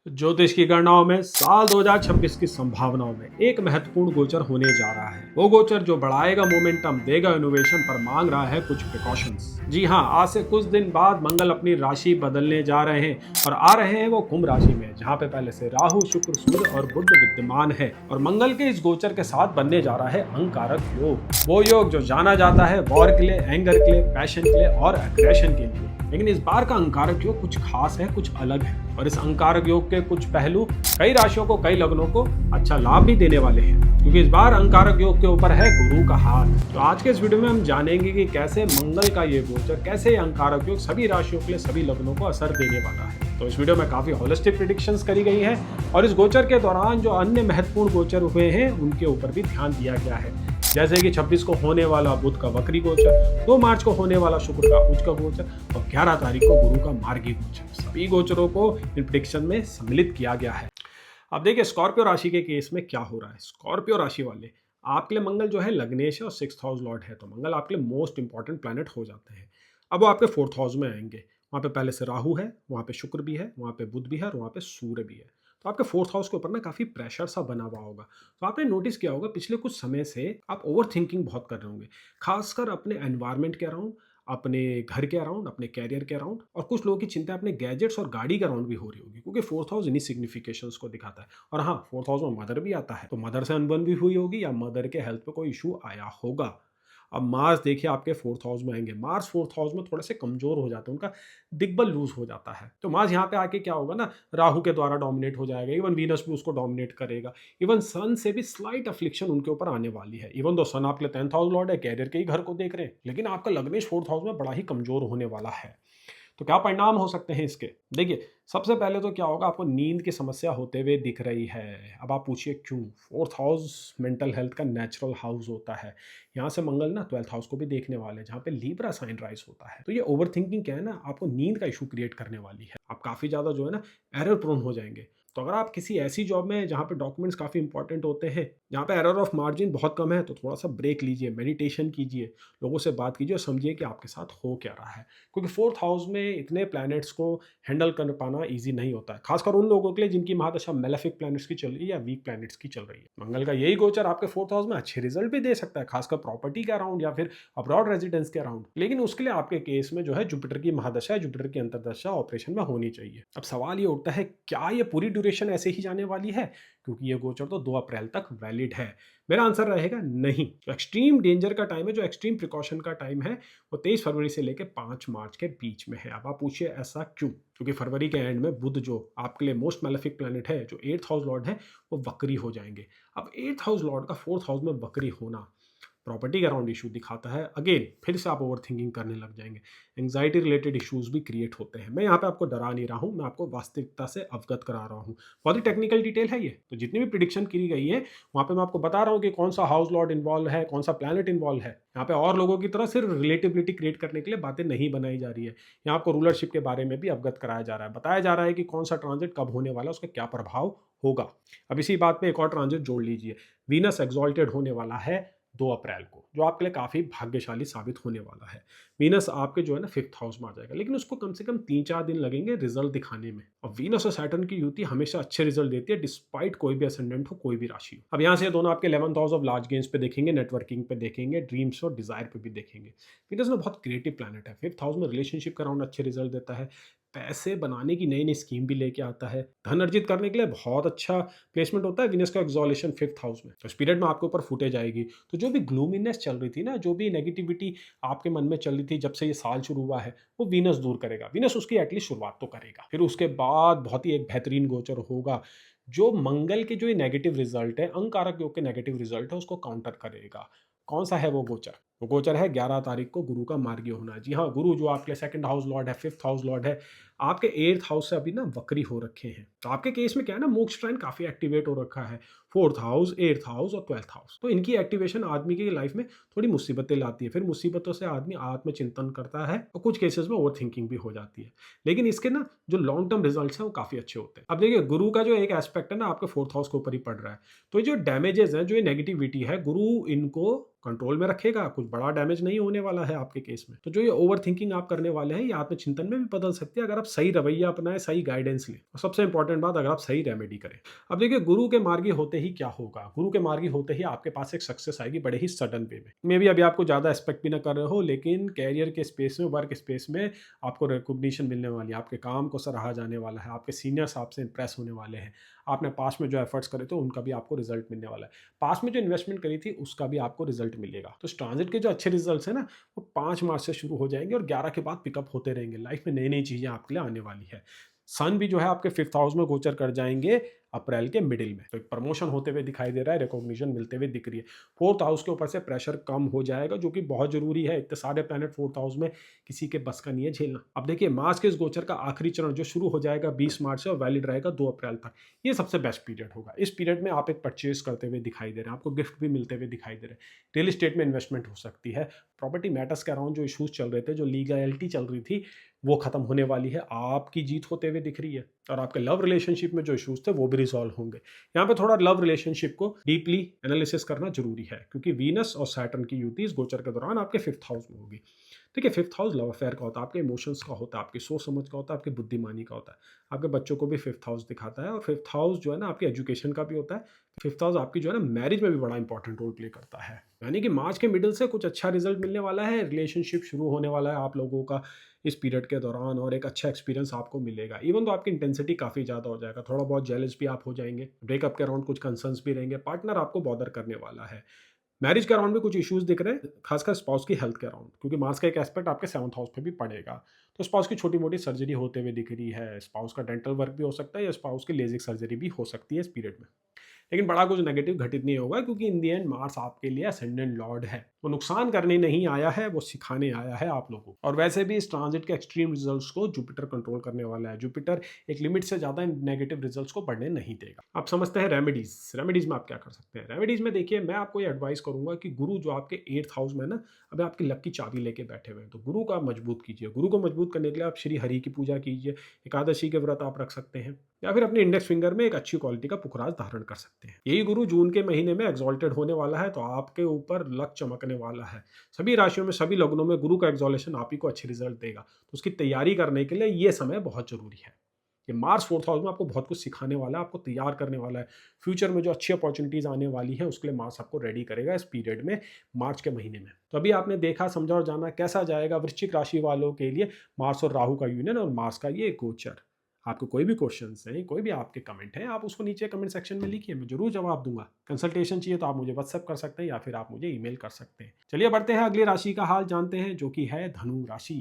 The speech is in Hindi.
ज्योतिष की गणनाओं में साल 2026 की संभावनाओं में एक महत्वपूर्ण गोचर होने जा रहा है। वो गोचर जो बढ़ाएगा मोमेंटम, देगा इनोवेशन, पर मांग रहा है कुछ प्रिकॉशंस। जी हाँ, आज से कुछ दिन बाद मंगल अपनी राशि बदलने जा रहे हैं और आ रहे हैं वो कुंभ राशि में, जहाँ पे पहले से राहु, शुक्र, सूर्य और बुध विद्यमान है। और मंगल के इस गोचर के साथ बनने जा रहा है अंगारक योग, वो योग जो जाना जाता है वॉर के लिए, एंगर के लिए, पैशन के लिए और अग्रेशन के लिए। लेकिन इस बार का अंगारक योग कुछ खास है, कुछ अलग है। और इस अंगारक योग के कुछ पहलू कई राशियों को, कई लग्नों को अच्छा लाभ भी देने वाले हैं, क्योंकि इस बार अंगारक योग के ऊपर है गुरु का हाथ। तो आज के इस वीडियो में हम जानेंगे कि कैसे मंगल का ये गोचर, कैसे अंगारक योग सभी राशियों के लिए, सभी लग्नों को असर देने वाला है। तो इस वीडियो में काफी होलिस्टिक प्रेडिक्शंस करी गई हैं और इस गोचर के दौरान जो अन्य महत्वपूर्ण गोचर हुए हैं उनके ऊपर भी ध्यान दिया गया है, जैसे कि 26 को होने वाला बुध का वक्री गोचर, 2 मार्च को होने वाला शुक्र का उच्च का गोचर और 11 तारीख को गुरु का मार्गी गोचर। सभी गोचरों को इन प्रेडिक्शन में सम्मिलित किया गया है। अब देखिए स्कॉर्पियो राशि के केस में क्या हो रहा है। स्कॉर्पियो राशि वाले, आपके लिए मंगल जो है लग्नेश और 6th हाउस लॉर्ड है, तो मंगल आपके लिए मोस्ट इंपॉर्टेंट प्लैनेट हो जाते हैं। अब वो आपके 4th हाउस में आएंगे, वहाँ पे पहले से राहु है, वहाँ पे शुक्र भी है, वहाँ पे बुध भी है और वहाँ पे सूर्य भी है। तो आपके 4th हाउस के ऊपर ना काफ़ी प्रेशर सा बना हुआ होगा। तो आपने नोटिस किया होगा पिछले कुछ समय से आप ओवर थिंकिंग बहुत कर रहे होंगे, खासकर अपने एनवायरनमेंट के अराउंड, अपने घर के अराउंड, अपने कैरियर के अराउंड, और कुछ लोगों की चिंता अपने गैजेट्स और गाड़ी के अराउंड भी हो रही होगी, क्योंकि 4th हाउस इन्हीं सिग्निफिकेशंस को दिखाता है। और हाँ, 4th हाउस में मदर भी आता है, तो मदर से अनबन भी हुई होगी या मदर के हेल्थ पे कोई इशू आया होगा। अब मार्स देखिए आपके 4th हाउस में आएंगे, मार्स 4th हाउस में थोड़े से कमजोर हो जाते हैं, उनका दिग्बल लूज हो जाता है। तो मार्स यहाँ पे आके क्या होगा ना, राहु के द्वारा डोमिनेट हो जाएगा, इवन वीनस भी उसको डोमिनेट करेगा, इवन सन से भी स्लाइट अफ्लिक्शन उनके ऊपर आने वाली है। इवन दो सन आपके 10th हाउस लॉर्ड है, कैरियर के ही घर को देख रहे हैं, लेकिन आपका लग्नेश 4th हाउस में बड़ा ही कमजोर होने वाला है। तो क्या परिणाम हो सकते हैं इसके? देखिए, सबसे पहले तो क्या होगा, आपको नींद की समस्या होते हुए दिख रही है। अब आप पूछिए क्यों? 4th हाउस मेंटल हेल्थ का नेचुरल हाउस होता है। यहाँ से मंगल ना 12th हाउस को भी देखने वाले हैं, जहाँ पे लीब्रा साइन राइज होता है। तो ये ओवर थिंकिंग क्या है ना, आपको नींद का इशू क्रिएट करने वाली है। आप काफ़ी ज़्यादा जो है ना एरर प्रोन हो जाएंगे। तो अगर आप किसी ऐसी जॉब में जहाँ पे डॉक्यूमेंट्स काफ़ी इंपॉर्टेंट होते हैं, जहाँ पे एरर ऑफ मार्जिन बहुत कम है, तो थोड़ा सा ब्रेक लीजिए, मेडिटेशन कीजिए, लोगों से बात कीजिए और समझिए कि आपके साथ हो क्या रहा है। क्योंकि 4th हाउस में इतने प्लैनेट्स को हैंडल कर पाना ईजी नहीं होता है, खासकर उन लोगों के लिए जिनकी महादशा मेलेफिक प्लैनेट्स की चल रही है या वीक प्लैनेट्स की चल रही है। मंगल का यही गोचर आपके 4th हाउस में अच्छे रिजल्ट भी दे सकता है, खासकर प्रॉपर्टी के अराउंड या फिर अब्रॉड रेजिडेंस के अराउंड। लेकिन उसके लिए आपके केस में जो है जुपिटर की महादशा है, जुपिटर की अंतर्दशा ऑपरेशन में होनी चाहिए। अब सवाल ये उठता है, क्या ये पूरी ड्यूरेशन ऐसे ही जाने वाली है? क्योंकि ये गोचर तो 2 अप्रैल तक वैलिड है। मेरा आंसर रहेगा नहीं। जो एक्सट्रीम डेंजर का टाइम है, जो एक्सट्रीम प्रिकॉशन का टाइम है, वो 23 फरवरी से लेकर 5 मार्च के बीच में है। अब आप पूछिए ऐसा क्यों? क्योंकि फरवरी के एंड में बुध जो आपके लिए मोस्ट मैलेफिक प्लैनेट है, जो 8th हाउस लॉर्ड है, वो वक्री हो जाएंगे। अब 8th हाउस लॉर्ड का 4th हाउस में वक्री होना प्रॉपर्टी के अराउंड इशू दिखाता है। अगेन फिर से आप ओवर थिंकिंग करने लग जाएंगे, एंग्जाइटी रिलेटेड इश्यूज भी क्रिएट होते हैं। मैं यहाँ पे आपको डरा नहीं रहा हूँ, मैं आपको वास्तविकता से अवगत करा रहा हूँ। बहुत ही टेक्निकल डिटेल है ये। तो जितनी भी प्रिडिक्शन की गई है वहाँ पे मैं आपको बता रहा हूँ कि कौन सा हाउस लॉर्ड इन्वॉल्व है, कौन सा प्लैनेट इन्वॉल्व है। यहाँ पे और लोगों की तरह सिर्फ रिलेटिविटी क्रिएट करने के लिए बातें नहीं बनाई जा रही है। यहाँ आपको रूलरशिप के बारे में भी अवगत कराया जा रहा है, बताया जा रहा है कि कौन सा ट्रांजिट कब होने वाला है, उसका क्या प्रभाव होगा। अब इसी बात पे एक और ट्रांजिट जोड़ लीजिए, वीनस एक्सॉल्टेड होने वाला है 2 अप्रैल को, जो आपके लिए काफ़ी भाग्यशाली साबित होने वाला है। वीनस आपके जो है ना 5th हाउस में आ जाएगा, लेकिन उसको कम से कम 3-4 दिन लगेंगे रिजल्ट दिखाने में। और वीनस और सैटर्न की युति हमेशा अच्छे रिजल्ट देती है, डिस्पाइट कोई भी असेंडेंट हो, कोई भी राशि हो। अब यहाँ से दोनों आपके 11th house of large gains पे देखेंगे, नेटवर्किंग पे देखेंगे, ड्रीम्स और डिजायर पे भी देखेंगे। वीनस में बहुत क्रिएटिव प्लैनेट है। 5th हाउस में रिलेशनशिप का राउंड अच्छे रिजल्ट देता है, पैसे बनाने की नई नई स्कीम भी लेके आता है, धन अर्जित करने के लिए बहुत अच्छा प्लेसमेंट होता है वीनस का एक्सॉलेशन 5th हाउस में। तो इस पीरियड में आपके ऊपर फुटेज आएगी। तो जो भी ग्लूमीनेस चल रही थी ना, जो भी नेगेटिविटी आपके मन में चल रही थी जब से ये साल शुरू हुआ है, वो वीनस दूर करेगा। वीनस उसकी एटलीस्ट शुरुआत तो करेगा। फिर उसके बाद बहुत ही एक बेहतरीन गोचर होगा, जो मंगल के जो ये नेगेटिव रिजल्ट है, अंगारक योग के नेगेटिव रिजल्ट है, उसको काउंटर करेगा। कौन सा है वो गोचर? वो गोचर है 11 तारीख को गुरु का मार्गी होना। जी हाँ, गुरु जो आपके 2nd हाउस लॉर्ड है, 5th हाउस लॉर्ड है, आपके 8th हाउस से अभी ना वक्री हो रखे हैं। तो आपके केस में क्या है ना, मोक्ष ट्राइन काफी एक्टिवेट हो रखा है, 4th हाउस, 8th हाउस और 12th हाउस। तो इनकी एक्टिवेशन आदमी की लाइफ में थोड़ी मुसीबतें लाती है। फिर मुसीबतों से आदमी आत्मचिंतन करता है और कुछ केसेस में ओवर थिंकिंग भी हो जाती है। लेकिन इसके ना जो लॉन्ग टर्म रिजल्ट्स हैं वो काफी अच्छे होते हैं। अब देखिए, गुरु का जो एक एस्पेक्ट है ना, आपके 4th हाउस के ऊपर ही पड़ रहा है। तो ये जो डैमेजेस हैं, जो ये नेगेटिविटी है, गुरु इनको कंट्रोल में रखेगा, कुछ बड़ा डैमेज नहीं होने वाला है आपके केस में। तो जो ये ओवर थिंकिंग आप करने वाले हैं, ये आत्मचिंतन में भी बदल सकती है अगर आप सही रवैया अपनाएं, सही गाइडेंस लें, और सबसे इंपॉर्टेंट बात, अगर आप सही रेमेडी करें। अब देखिए, गुरु के मार्गी होते ही क्या होगा, गुरु के मार्गी होते ही आपके पास एक सक्सेस आएगी बड़े ही सडन वे में। मे भी अभी आपको ज़्यादा एक्सपेक्ट भी ना कर रहे हो, लेकिन कैरियर के स्पेस में, वर्क स्पेस में आपको रिकॉग्निशन मिलने वाली है, आपके काम को सराहा जाने वाला है, आपके सीनियर्स आपसे इंप्रेस होने वाले हैं, आपने पास में जो एफर्ट्स करे थे उनका भी आपको रिजल्ट मिलने वाला है, पास में जो इन्वेस्टमेंट करी थी उसका भी आपको रिजल्ट मिलेगा। तो इस ट्रांजिट के जो अच्छे रिजल्ट्स हैं ना, वो 5 मार्च से शुरू हो जाएंगे और 11 के बाद पिकअप होते रहेंगे। लाइफ में नई नई चीज़ें आपके लिए आने वाली है। सन भी जो है आपके 5th हाउस में गोचर कर जाएंगे अप्रैल के मिडिल में, तो एक प्रमोशन होते हुए दिखाई दे रहा है, रिकॉग्निशन मिलते हुए दिख रही है। 4th हाउस के ऊपर से प्रेशर कम हो जाएगा, जो कि बहुत जरूरी है। इतने सारे प्लैनेट 4th हाउस में किसी के बस का नहीं है झेलना। अब देखिए, मार्च के इस गोचर का आखिरी चरण जो शुरू हो जाएगा 20 मार्च से और वैलिड रहेगा 2 अप्रैल तक, ये सबसे बेस्ट पीरियड होगा। इस पीरियड में आप एक परचेज करते हुए दिखाई दे रहे हैं, आपको गिफ्ट भी मिलते हुए दिखाई दे रहे हैं, रियल एस्टेट में इन्वेस्टमेंट हो सकती है, प्रॉपर्टी मैटर्स के अराउंड जो इशूज चल रहे थे, जो लीगलिटी चल रही थी, वो खत्म होने वाली है, आपकी जीत होते हुए दिख रही है। और आपके लव रिलेशनशिप में जो इशूज थे वो भी रिजॉल्व होंगे। यहाँ पे थोड़ा लव रिलेशनशिप को डीपली एनालिसिस करना जरूरी है, क्योंकि वीनस और सैटर्न की युति इस गोचर के दौरान आपके 5th हाउस में होगी। देखिए, 5th हाउस लव अफेयर का होता है, आपके इमोशंस का होता है, आपकी सोच समझ का होता है, आपकी बुद्धिमानी का होता है। आपके बच्चों को भी 5th हाउस दिखाता है, और 5th हाउस जो है ना आपकी एजुकेशन का भी होता है। 5th हाउस आपकी जो है ना मैरिज में भी बड़ा इंपॉर्टेंट रोल प्ले करता है। यानी कि मार्च के मिडिल से कुछ अच्छा रिजल्ट मिलने वाला है, रिलेशनशिप शुरू होने वाला है आप लोगों का इस पीरियड के दौरान, और एक अच्छा एक्सपीरियंस आपको मिलेगा। इवन तो आपकी इंटेंसिटी काफ़ी ज़्यादा हो जाएगा, थोड़ा बहुत जेलस भी आप हो जाएंगे, ब्रेकअप के अराउंड कुछ कंसर्न्स भी रहेंगे, पार्टनर आपको बॉदर करने वाला है। मैरिज के अराउंड भी कुछ इश्यूज दिख रहे हैं, खासकर स्पाउस की हेल्थ के अराउंड, क्योंकि मार्स का एक एस्पेक्ट आपके 7th हाउस पे भी पड़ेगा। तो स्पाउस की छोटी मोटी सर्जरी होते हुए दिख रही है, स्पाउस का डेंटल वर्क भी हो सकता है, या स्पाउस की लेजिक सर्जरी भी हो सकती है इस पीरियड में। लेकिन बड़ा कुछ नेगेटिव घटित नहीं होगा, क्योंकि इन दी एंड मार्स आपके लिए असेंडेंट लॉर्ड है। वो नुकसान करने नहीं आया है, वो सिखाने आया है आप लोगों को। और वैसे भी इस ट्रांजिट के एक्सट्रीम रिजल्ट्स को जुपिटर कंट्रोल करने वाला है। जुपिटर एक लिमिट से ज़्यादा नेगेटिव रिजल्ट्स को बढ़ने नहीं देगा। आप समझते हैं रेमेडीज। रेमेडीज में आप क्या कर सकते हैं? रेमेडीज में देखिए, मैं आपको ये एडवाइस करूंगा कि गुरु जो आपके 8th हाउस में ना, अभी आपकी लक की चाबी लेके बैठे हुए हैं, तो गुरु का मजबूत कीजिए। गुरु को मजबूत करने के लिए आप श्री हरि की पूजा कीजिए, एकादशी के व्रत आप रख सकते हैं, या फिर अपने इंडेक्स फिंगर में एक अच्छी क्वालिटी का पुखराज धारण कर सकते हैं। यही गुरु जून के महीने में एक्सॉल्टेड होने वाला है, तो आपके ऊपर लक चमकने वाला है। सभी राशियों में, सभी लग्नों में गुरु का एक्सॉलेशन आप ही को अच्छे रिजल्ट देगा। तो उसकी तैयारी करने के लिए ये समय बहुत जरूरी है। ये मार्स 4th हाउस में आपको बहुत कुछ सिखाने वाला है, आपको तैयार करने वाला है। फ्यूचर में जो अच्छी अपॉर्चुनिटीज आने वाली हैं, उसके लिए मार्स आपको रेडी करेगा इस पीरियड में, मार्च के महीने में। तो अभी आपने देखा, समझा और जाना कैसा जाएगा वृश्चिक राशि वालों के लिए मार्स और राहु का यूनियन और मार्स का ये गोचर। आपको कोई भी क्वेश्चंस हैं, कोई भी आपके कमेंट हैं, आप उसको नीचे कमेंट सेक्शन में लिखिए, मैं जरूर जवाब दूंगा। कंसल्टेशन चाहिए तो आप मुझे व्हाट्सएप कर सकते हैं, या फिर आप मुझे ईमेल कर सकते हैं। चलिए बढ़ते हैं, अगली राशि का हाल जानते हैं, जो कि है धनु राशि।